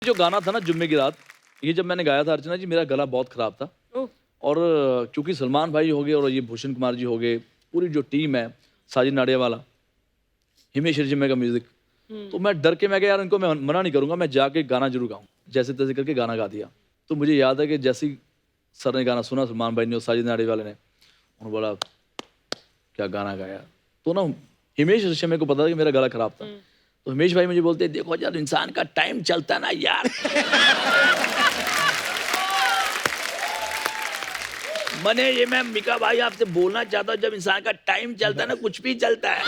जो गाना था ना जुम्मे की रात, ये जब मैंने गाया था अर्चना जी, मेरा गला बहुत खराब था। और क्योंकि सलमान भाई हो गए और ये भूषण कुमार जी हो गए, पूरी जो टीम है, साजिद नाडियावाला, हिमेश रेशमिया का म्यूजिक, तो मैं डर के मैं कहा यार इनको मैं मना नहीं करूंगा, मैं जाके गाना जरूर गाऊं। जैसे तैसे करके गाना गा दिया। तो मुझे याद है कि जैसे ही सर ने गाना सुना, सलमान भाई ने और साजिद नाडियावाला ने, उन्होंने बोला क्या गाना गाया। तो ना हिमेश रेशमिया को पता था कि मेरा गला खराब था। तो हिमेश भाई मुझे बोलते देखो यार इंसान का टाइम चलता ना यार। मैंने ये मैं मिका भाई आपसे बोलना चाहता हूँ, जब इंसान का टाइम चलता है ना कुछ भी चलता है।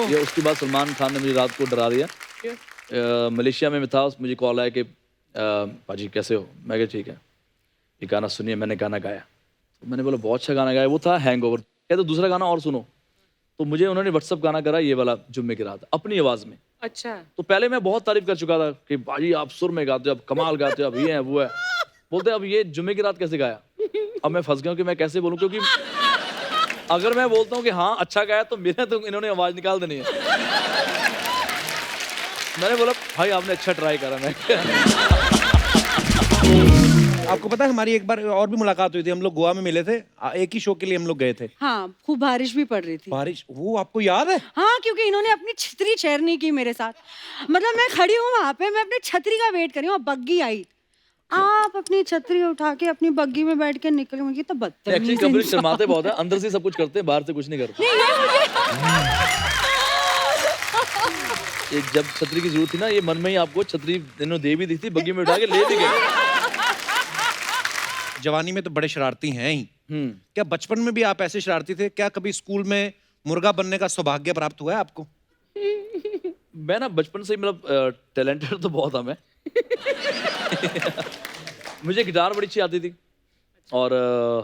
ये उसके बाद सलमान खान ने मुझे रात को डरा दिया। मलेशिया में मैं था, मुझे कॉल आया कि पाजी कैसे हो। मैं कहा ठीक है, ये गाना सुनिए। मैंने गाना गाया, तो मैंने बोला बहुत अच्छा गाना गाया। वो था हैंगओवर। क्या तो दूसरा गाना और सुनो। तो मुझे उन्होंने व्हाट्सअप गाना करा, ये वाला जुम्मे की रात, अपनी आवाज में। अच्छा। तो पहले मैं बहुत तारीफ कर चुका था कि भाई आप सुर में गाते हो, अब कमाल गाते हो, अब ये है वो है। बोलते अब ये जुम्मे की रात कैसे गाया। अब मैं फंस गया हूं कि मैं कैसे बोलूं, क्योंकि अगर मैं बोलता हूं कि हाँ अच्छा गाया तो मेरे तो इन्होंने आवाज निकाल देनी है। मैंने बोला भाई आपने अच्छा ट्राई करा। मैं आपको पता है हमारी एक बार और भी मुलाकात हुई थी, हम लोग गोवा में मिले थे, एक ही शो के लिए हम लोग गए थे। हाँ, खूब बारिश भी पड़ रही थी। बारिश, वो आपको याद है? हाँ, क्योंकि इन्होंने अपनी छतरी शेयर नहीं की मेरे साथ। मतलब मैं खड़ी हूँ वहां पे, मैं अपनी छतरी का वेट कर रही हूँ, बग्गी आई, आप अपनी छतरी उठा के अपनी बग्गी में बैठ के निकले। मुझे तो एक्चुअली कभी शर्माते बहुत है, अंदर से सब कुछ करते हैं, बाहर से कुछ नहीं करते। ये जब छतरी की जरूरत थी ना, ये मन में ही आपको छतरी इन्होंने दे भी दी थी, बग्गी में उठा के ले भी गए। जवानी में तो बड़े शरारती हैं ही। क्या बचपन में भी आप ऐसे शरारती थे? क्या कभी स्कूल में मुर्गा बनने का सौभाग्य प्राप्त हुआ है आपको? मैं ना बचपन से ही मतलब टैलेंटेड तो बहुत था मैं। मुझे गिटार बड़ी अच्छी आती थी और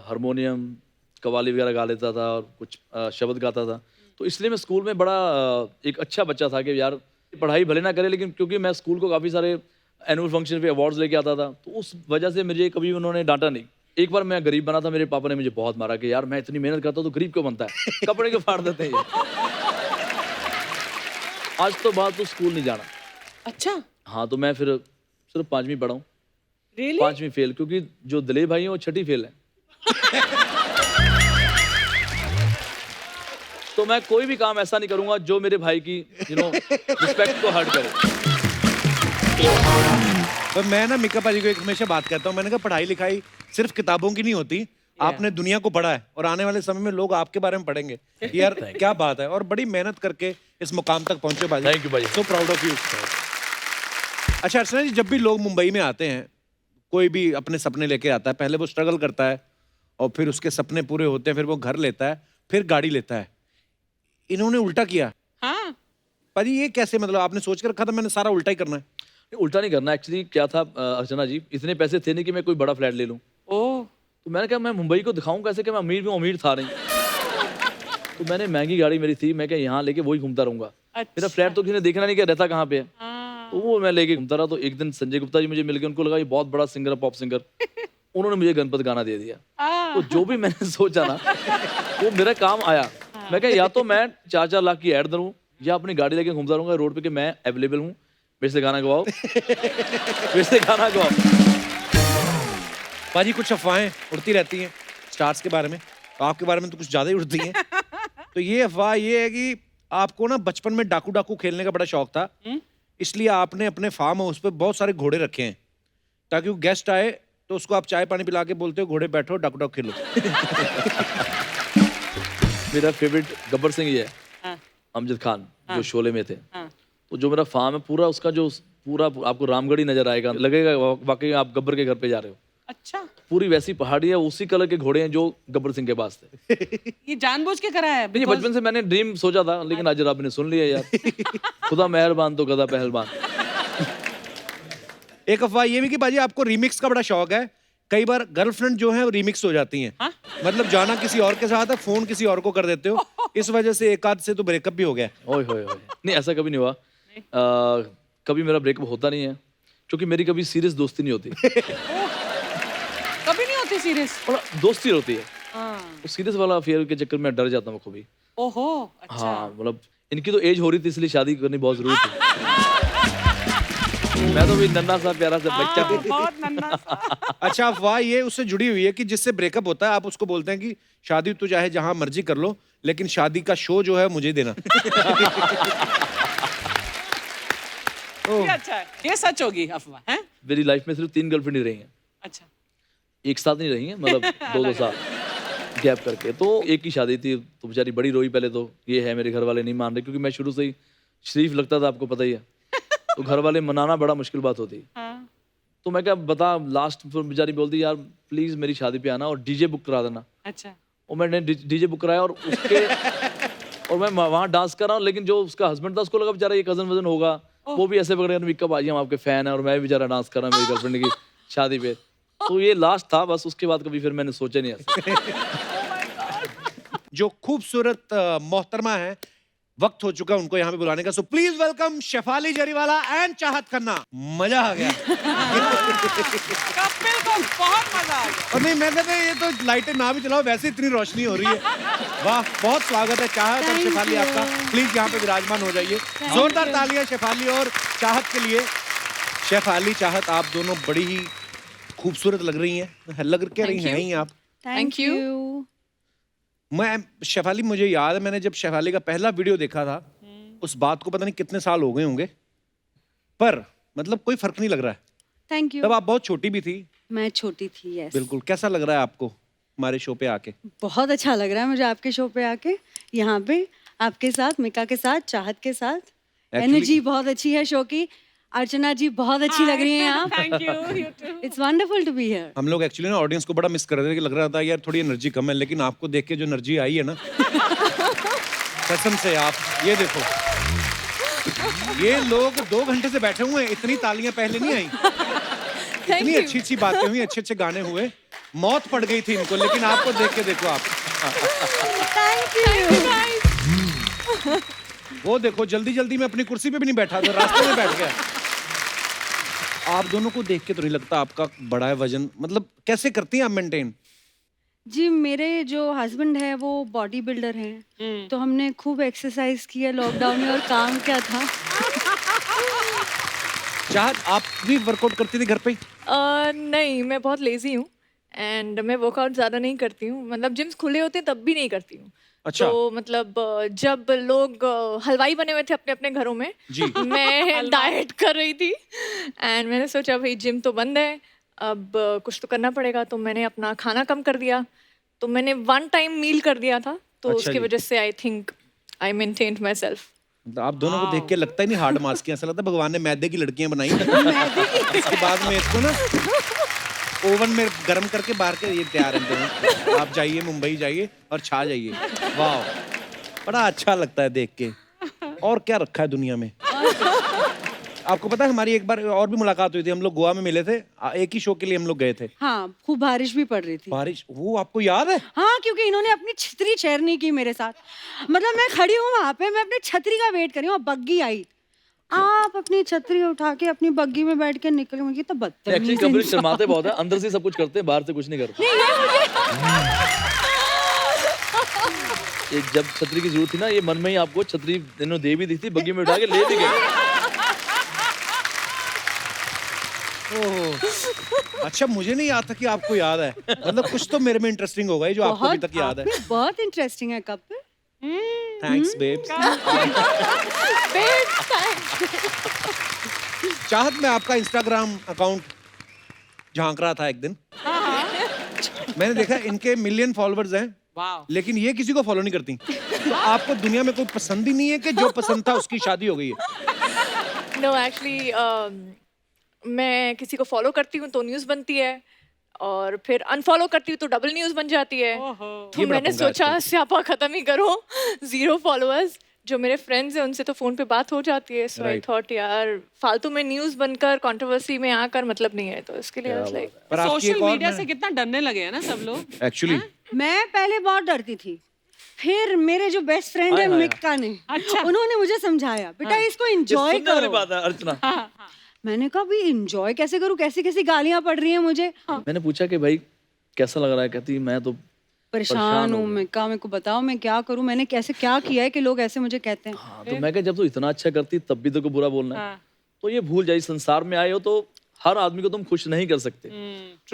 हारमोनियम, कव्वाली वगैरह गा लेता था और कुछ शब्द गाता था। तो इसलिए मैं स्कूल में बड़ा एक अच्छा बच्चा था कि यार पढ़ाई भले ना करे, लेकिन क्योंकि मैं स्कूल को काफ़ी सारे एनुअल फंक्शन पे अवार्ड्स लेके आता था, तो उस वजह से मुझे कभी उन्होंने डांटा नहीं। एक बार मैं गरीब बना था, मेरे पापा ने मुझे बहुत मारा कि यार मैं इतनी मेहनत करता हूँ तो गरीब क्यों बनता है, कपड़े क्यों फाड़ देते हैं ये। आज तो बात तो स्कूल नहीं जाना। अच्छा। हाँ, तो मैं फिर सिर्फ 5वीं पढ़ा हूँ। Really? 5वीं फेल, क्योंकि जो दलेर भाई हैं वो 6ठी फेल है। तो मैं कोई भी काम ऐसा नहीं करूंगा जो मेरे भाई की रिस्पेक्ट को हर्ट करे। तो मैं ना मिका पाजी को एक हमेशा बात करता हूँ, मैंने कहा पढ़ाई लिखाई सिर्फ किताबों की नहीं होती, आपने दुनिया को पढ़ा है और आने वाले समय में लोग आपके बारे में पढ़ेंगे। यार क्या बात है, और बड़ी मेहनत करके इस मुकाम तक पहुंचे बाजी। थैंक यू भाई। So proud of you. अच्छा अर्चना जी, जब भी लोग मुंबई में आते हैं, कोई भी अपने सपने लेके आता है, पहले वो स्ट्रगल करता है और फिर उसके सपने पूरे होते हैं, फिर वो घर लेता है, फिर गाड़ी लेता है। इन्होंने उल्टा किया। हाँ। पाजी ये कैसे, मतलब आपने सोच कर रखा था मैंने सारा उल्टा ही करना है? उल्टा नहीं करना। एक्चुअली क्या था अर्चना जी, इतने पैसे थे नहीं कि मैं कोई बड़ा फ्लैट ले लूं। तो मैंने कहा मैं मुंबई को दिखाऊं कैसे कि मैं अमीर भी अमीर था नहीं। तो मैंने महंगी गाड़ी मेरी थी, मैं क्या यहाँ लेके वही घूमता रहूंगा। मेरा फ्लैट तो किसी ने देखना नहीं, क्या रहता कहाँ पे है। तो वो मैं लेके घूमता रहा। तो एक दिन संजय गुप्ता जी मुझे मिल गए, उनको लगा ये बहुत बड़ा सिंगर है, पॉप सिंगर। उन्होंने मुझे गणपत गाना दे दिया। तो जो भी मैंने सोचा ना वो मेरा काम आया। मैं क्या या तो मैं 4-4 लाख की ऐड दूं या अपनी गाड़ी लेके घूमता रहूंगा रोड पे कि मैं अवेलेबल हूँ, मेरे से गाना गवाओ, मेरे से गाना गवाओ। पाजी कुछ अफवाहें उड़ती रहती हैं स्टार्स के बारे में, तो आपके बारे में तो कुछ ज्यादा ही उड़ती हैं। तो ये अफवाह ये है कि आपको ना बचपन में डाकू डाकू खेलने का बड़ा शौक था, इसलिए आपने अपने फार्म हाउस पे बहुत सारे घोड़े रखे हैं, ताकि वो गेस्ट आए तो उसको आप चाय पानी पिला के बोलते हो घोड़े बैठो डाकू डाकू खेलो। मेरा फेवरेट गब्बर सिंह ही है, अमजद खान, जो शोले में थे। तो जो मेरा फार्म है पूरा, उसका जो पूरा आपको रामगढ़ ही नजर आएगा, लगेगा वाकई आप गब्बर के घर पे जा रहे हो। अच्छा। पूरी वैसी पहाड़ी है, उसी कलर के घोड़े हैं जो गब्बर सिंह के पास थे। ये जानबूझ के करा है? नहीं, बचपन से मैंने ड्रीम सोचा था, लेकिन आज रब ने सुन लिया यार। खुदा मेहरबान तो गधा पहलवान। एक अफवाह ये भी कि बाजी आपको रीमिक्स का बड़ा शौक है, कई बार गर्लफ्रेंड जो है वो रीमिक्स हो जाती हैं। मतलब जाना किसी और के साथ है, फोन किसी और को कर देते हो, इस वजह से एक आध से तो ब्रेकअप भी हो गया। ओए होए होए, नहीं ऐसा कभी नहीं हुआ। कभी मेरा ब्रेकअप होता नहीं है, क्योंकि मेरी कभी सीरियस दोस्ती नहीं होती। कभी नहीं होती सीरियस? दोस्ती होती है, तो सीरियस वाला अफेयर के चक्कर में डर जाता हूँ कभी। ओहो, अच्छा। हाँ, मतलब इनकी तो एज हो रही थी, इसलिए शादी करनी बहुत जरूरी थी। मैं तो भी नन्हा सा प्यारा सा बच्चा हूँ। बहुत नन्हा सा। अच्छा अफवाह ये उससे जुड़ी हुई है कि जिससे ब्रेकअप होता है आप उसको बोलते हैं कि शादी तू चाहे जहां मर्जी कर लो लेकिन शादी का शो जो है मुझे देना। ये अच्छा है, ये सच होगी अफवाह है। मेरी लाइफ में सिर्फ 3 गर्लफ्रेंड ही रही हैं, अच्छा, एक साथ नहीं रही हैं, मतलब 2-2 साल गैप करके। तो एक की शादी थी तो बेचारी बड़ी रोई पहले तो, ये है मेरे घर वाले नहीं मान रहे, क्योंकि मैं शुरू से ही शरीफ लगता था, आपको पता ही है। तो घर वाले मनाना बड़ा मुश्किल बात होती है। हाँ। तो मैं क्या बता, लास्ट फिर बेचारी बोलती यार प्लीज मेरी शादी पे आना और डीजे बुक करा देना। अच्छा, और मैंने डीजे बुक कराया और उसके और मैं वहाँ डांस कर रहा हूँ, लेकिन जो उसका हस्बैंड था उसको लगा बेचारा ये कजन वजन होगा, वो भी ऐसे पकड़े कब आ हम आपके फैन है, और मैं भी बेचारा डांस कर रहा हूँ मेरी गर्लफ्रेंड की शादी पे। तो ये लास्ट था बस, उसके बाद कभी फिर मैंने सोचा नहीं ऐसा। जो खूबसूरत मोहतरमा है, वक्त हो चुका उनको यहाँ पे बुलाने का। So please welcome Shefali Jariwala and Chahat Khanna. मजा आ गया। कपिल को बहुत मजा आ गया। और नहीं मैं कहता ये तो लाइटें ना भी चलाओ वैसे इतनी रोशनी हो रही है। वाह, बहुत स्वागत है चाहत और शेफाली आपका। प्लीज यहाँ पे विराजमान हो जाइए। जोरदार तालियां शेफाली और चाहत के लिए। शेफाली, चाहत, आप दोनों बड़ी ही खूबसूरत लग रही हैं, लग क्या रही हैं ही आप। Thank you. मैं शेफाली, मुझे याद है मैंने जब शेफाली का पहला वीडियो देखा था, उस बात को पता नहीं कितने साल हो गए होंगे, पर मतलब कोई फर्क नहीं लग रहा है। Thank you. तब आप बहुत छोटी भी थी। मैं छोटी थी, यस। बिल्कुल। कैसा लग रहा है आपको हमारे शो पे आके? बहुत अच्छा लग रहा है मुझे आपके शो पे आके, यहाँ पे आपके साथ, मिका के साथ, चाहत के साथ। एनर्जी बहुत अच्छी है शो की। अर्चना जी बहुत अच्छी लग रही हैं आप। Thank you, you too. It's wonderful to be here. हम लोग एक्चुअली ना ऑडियंस को बड़ा मिस कर रहे थे कि लग रहा था यार थोड़ी एनर्जी कम है, लेकिन आपको देख के जो एनर्जी आई है ना, कसम से आप ये देखो, ये लोग 2 घंटे से बैठे हुए हैं, इतनी तालियां पहले नहीं आई। इतनी अच्छी अच्छी बातें हुई, अच्छे अच्छे गाने हुए, मौत पड़ गई थी इनको, लेकिन आपको देख के देखो आप। Thank you. वो देखो जल्दी जल्दी में अपनी कुर्सी पे भी नहीं बैठा था, रास्ते में बैठ गया। आप दोनों को देख के तो नहीं लगता आपका बड़ा है वजन, मतलब कैसे करती हैं आप मेंटेन? जी मेरे जो हस्बैंड है वो बॉडी बिल्डर हैं, तो हमने खूब एक्सरसाइज किया लॉकडाउन में, और काम क्या था। चाहत, आप भी वर्कआउट करती थी घर पे ही? नहीं, मैं बहुत लेजी हूँ एंड मैं वर्कआउट ज़्यादा नहीं करती हूँ, मतलब जिम्स खुले होते हैं तब भी नहीं करती हूँ। अच्छा। तो मतलब जब लोग हलवाई बने हुए थे अपने अपने घरों में, जी। मैं डाइट कर रही थी एंड मैंने सोचा भाई जिम तो बंद है, अब कुछ तो करना पड़ेगा, तो मैंने अपना खाना कम कर दिया। तो मैंने 1 टाइम मील कर दिया था, तो अच्छा उसकी जी। वजह से I think I maintained my self. आप दोनों को देख के लगता ही नहीं हार्ड मास की, ऐसा लगता है भगवान ने मैदे की लड़कियां बनाई। इसके बाद में इसको ना ओवन में गर्म करके बाहर के ये तैयार है। आप जाइए मुंबई जाइए और छा जाइए। वाह, बड़ा अच्छा लगता है देख के। और क्या रखा है दुनिया में। आपको पता है हमारी एक बार और भी मुलाकात हुई थी, हम लोग गोवा में मिले थे, एक ही शो के लिए हम लोग गए थे। हाँ, खूब बारिश भी पड़ रही थी। बारिश, वो आपको याद है? हाँ, क्योंकि इन्होंने अपनी छतरी शेयर नहीं की मेरे साथ। मतलब मैं खड़ी हूँ वहाँ पे, मैं अपनी छतरी का वेट कर रही हूँ, बग्गी आई, आप अपनी छतरी उठा के अपनी बग्गी में बैठ के निकले। मुझे तो एक्चुअली कपिल शर्माते बहुत है, अंदर से सब कुछ करते हैं, बाहर से कुछ नहीं करते। ये जब छतरी की जरूरत थी ना, ये मन में ही आपको छतरी इन्होंने दे भी दी थी, बग्गी में उठा के ले भी गए। अच्छा, मुझे नहीं याद था कि आपको याद है। मतलब कुछ तो मेरे में इंटरेस्टिंग होगा जो आपको अभी तक याद है। बहुत इंटरेस्टिंग है कपिल। Thanks babes. चाहत, मैं आपका इंस्टाग्राम अकाउंट झांक रहा था एक दिन, मैंने देखा इनके मिलियन फॉलोअर्स हैं, वाह। लेकिन ये किसी को फॉलो नहीं करती। तो आपको दुनिया में कोई पसंद ही नहीं है कि जो पसंद था उसकी शादी हो गई है? नो, एक्चुअली मैं किसी को फॉलो करती हूँ तो न्यूज़ बनती है, और फिर अनफॉलो करती हूँ तो डबल न्यूज़ बन जाती है। तो ये बड़ा मैंने पंगा है सोचा स्यापा खत्म ही करो, 0 फॉलोअर्स। जो मेरे फ्रेंड्स हैं उनसे तो फोन पे बात हो जाती है, सो आई Right. थॉट यार फालतू में न्यूज़ बनकर कंट्रोवर्सी में आकर मतलब नहीं है, तो इसके लिए लाइक पर आपकी सोशल एक और मीडिया से कितना डरने लगे हैं ना सब लोग। एक्चुअली मैं पहले बहुत डरती थी, फिर मेरे जो बेस्ट फ्रेंड है हाय, हाय। मिक्का ने, अच्छा। उन्होंने मुझे समझाया, बेटा इसको ये एंजॉय सुनने वाली करो। बात है अर्चना। मैंने कहा भाई एंजॉय कैसे करूँ, कैसी कैसी गालियां पड़ रही हैं मुझे। मैंने पूछा कि भाई कैसा लग रहा है, कहती मैं तो परेशान हूँ, मैं कहा मेरे को बताओ मैं क्या करूँ, मैंने कैसे क्या किया है कि लोग ऐसे मुझे कहते हैं। हाँ, तो मैं कहा जब तू इतना अच्छा करती तब भी तो को बुरा बोलना है। तो ये भूल जाइए, संसार में आए हो तो हर आदमी को तुम खुश नहीं कर सकते।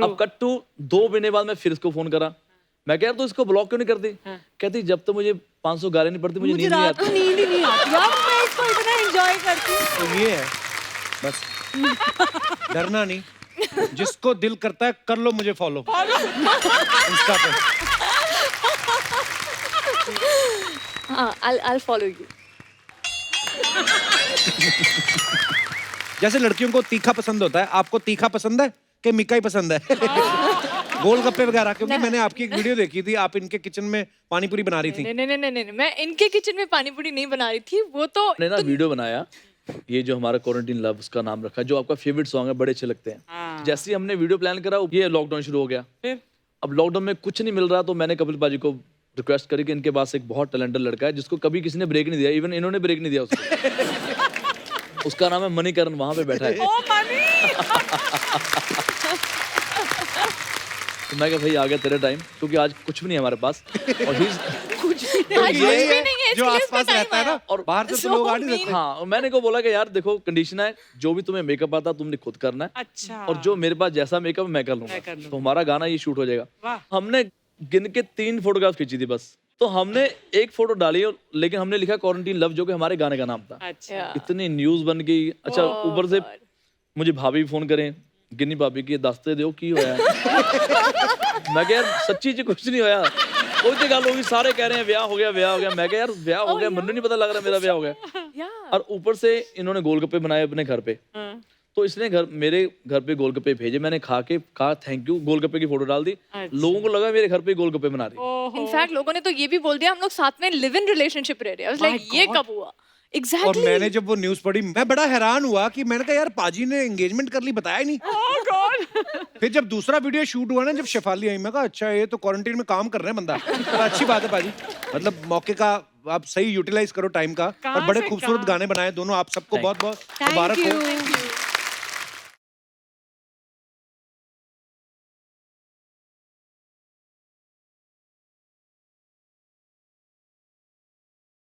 अब कट टू 2 महीने बाद मैं फिर इसको फोन करा, मैं कह यार तो इसको ब्लॉक क्यों नहीं करती? कहती जब तो मुझे 500 गाली नहीं पड़ती, मुझे नींद नहीं रात को आती। नींद ही नहीं आती। अब मैं इसको इतना एंजॉय करती हूँ। तो ये है बस, डरना नहीं, जिसको दिल करता है कर लो मुझे फॉलो इंस्टा पे। हाँ, I'll follow you. जैसे लड़कियों को तीखा पसंद होता है, आपको तीखा पसंद है कि मीठा ही पसंद है? गोलगप्पे वगैरह, क्योंकि मैंने आपकी एक वीडियो देखी थी, आप इनके किचन में पानी पूरी बना रही थी। नहीं नहीं नहीं नहीं, मैं इनके किचन में पानी पूरी नहीं बना रही थी, वो तो मैंने ना वीडियो बनाया, ये जो हमारा क्वारंटीन लव उसका नाम रखा, जो आपका फेवरेट सॉन्ग है, बड़े अच्छे लगते हैं। जैसे ही हमने वीडियो प्लान करा, ये लॉकडाउन शुरू हो गया। फिर अब लॉकडाउन में कुछ नहीं मिल रहा, तो मैंने कपिल पाजी को रिक्वेस्ट करी कि इनके पास एक बहुत टैलेंटेड लड़का है जिसको कभी किसी ने ब्रेक नहीं दिया, इवन इन्होंने ब्रेक नहीं दिया उसको। उसका नाम है मणिकरण, वहां पे बैठा है। ओ मनी। तो मैं कहा भाई आ गया तेरा टाइम, क्योंकि आज कुछ भी नहीं है हमारे पास। और he's- आज कुछ यही भी है नहीं है, जो इसलिए आसपास इसका रहता है ना, time और बाहर से तो So लोग आ नहीं mean. सकते। हाँ, मैंने को बोला कि यार देखो कंडीशन है, जो भी तुम्हें मेकअप आता तुमने खुद करना है, अच्छा। और जो मेरे पास जैसा मेकअप मैं कर मैं कर लूंगा। लूंगा। तो हमारा गाना ये शूट हो जाएगा। वाह। हमने गिन के 3 फोटोग्राफ खींची थी बस, तो हमने एक फोटो डाली, लेकिन हमने लिखा क्वारंटीन लव, जो कि हमारे गाने का नाम था। अच्छा। इतनी न्यूज बन गई। अच्छा, Oh ऊपर से God. मुझे भाभी फोन करें, गिन्नी भाभी की दसते दो की होया है। मैं कह यार सच्ची जी कुछ नहीं होया, कोई तो गल होगी, सारे कह रहे हैं ब्याह हो गया ब्याह हो गया। मैं कह यार ब्याह हो गया, मैंने नहीं पता लग रहा मेरा ब्याह हो गया। Yeah. और ऊपर से इन्होंने गोलगप्पे बनाए अपने घर पे, तो इसने मेरे घर पे गोलगप्पे भेजे, मैंने खा के कहा थैंक यू, गोलगप्पे की फोटो डाल दी। लोगों को लगा मेरे घर पे गोलगप्पे बना रही। इनफैक्ट लोगों ने तो ये भी बोल दिया हम लोग साथ में लिव इन रिलेशनशिप रह रहे हैं। लाइक ये कब हुआ? और एग्जैक्टली। मैंने जब वो न्यूज पढ़ी, मैं बड़ा हैरान हुआ कि मैंने कहा यार पाजी ने एंगेजमेंट कर ली, बताया ही नहीं। फिर जब दूसरा वीडियो शूट हुआ ना, जब शेफाली आई, मैं कहा अच्छा ये तो क्वारंटीन में काम कर रहे हैं बंदा। तो अच्छी बात है पाजी, मतलब मौके का आप सही यूटिलाइज करो टाइम का। और बड़े से खूबसूरत कहाँ? गाने बनाए दोनों, आप सबको बहुत बहुत Thank मुबारक हो। you.